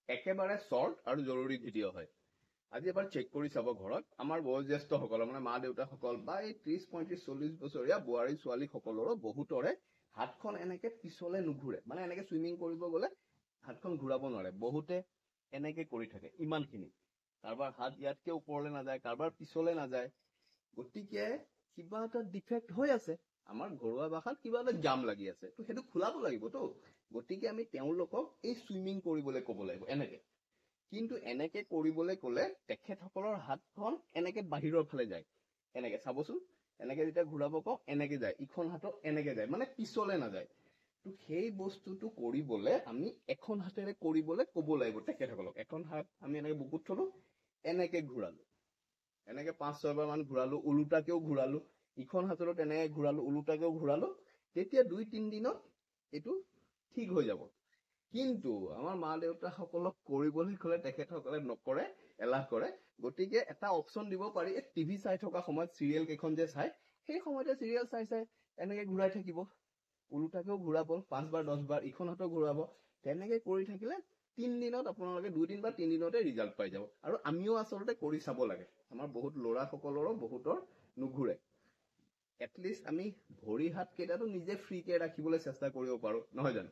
একেবাৰে শ্বৰ্ট আৰু জৰুৰী ভিডিঅ' হয়। আজি এবাৰ চেক কৰি চাব ঘৰত আমাৰ বয়োজ্যেষ্ঠসকলৰ মানে মা দেউতাসকল বা এই 30, 35, 40 বছৰীয়া বোৱাৰী ছোৱালীসকলৰো বহুতৰে হাতখন এনেকে পিছলে নুঘূৰে, মানে এনেকে চুইমিং কৰিব গ'লে হাতখন ঘূৰাব নোৱাৰে। বহুতে এনেকে কৰি থাকে ইমানখিনি, কাৰোবাৰ হাত ইয়াতকে ওপৰলে নাযায়, কাৰোবাৰ পিছলে নাযায়। গতিকে কিবা এটা ডিফেক্ট হৈ আছে, আমাৰ ঘৰুৱা ভাষাত কিবা এটা জাম লাগি আছে, তো সেইটো খোলাব লাগিবতো। গতিকে আমি তেওঁলোকক এই চুইমিং কৰিবলৈ ক'ব লাগিব এনেকে। কিন্তু এনেকে কৰিবলৈ ক'লে তেখেতসকলৰ হাতখন এনেকে বাহিৰৰ ফালে যায়, এনেকে চাবচোন, এনেকে যেতিয়া ঘূৰাব কওঁ এনেকে যায়, ইখন হাতত এনেকে যায়, মানে পিছলে নাযায়। তো সেই বস্তুটো কৰিবলৈ আমি এখন হাতেৰে কৰিবলৈ ক'ব লাগিব তেখেতসকলক। এখন হাত আমি এনেকে বুকুত থলো, এনেকে ঘূৰালো, এনেকে 5-6 বাৰ মান ঘূৰালো, ওলোটাকেও ঘূৰালো, ইখন হাতৰো তেনেকে ঘূৰালো, ওলোটাকেও ঘূৰালো। তেতিয়া 2-3 দিনত এইটো ঠিক হৈ যাব। কিন্তু আমাৰ মা দেউতাসকলক কৰিবলৈ ক'লে তেখেতসকলে নকৰে, এলাহ কৰে। গতিকে এটা অপশ্যন দিব পাৰি, এই টিভি চাই থকা সময়ত চিৰিয়েল কেইখন যে চাই, সেই সময়তে চিৰিয়েল চাই চাই এনেকে ঘূৰাই থাকিব, ওলোটাকেও ঘূৰাব 5 বাৰ 10 বাৰ, ইখন হাতো ঘূৰাব। তেনেকে কৰি থাকিলে 3 দিনত আপোনালোকে 2 দিন বা 3 দিনতে ৰিজাল্ট পাই যাব। আৰু আমিও আচলতে কৰি চাব লাগে, আমাৰ বহুত ল'ৰাসকলৰো বহুতৰ নুঘূৰে। এটলিষ্ট আমি ভৰি হাত কেইটাতো নিজে ফ্ৰীকে ৰাখিবলৈ চেষ্টা কৰিব পাৰো, নহয় জানো?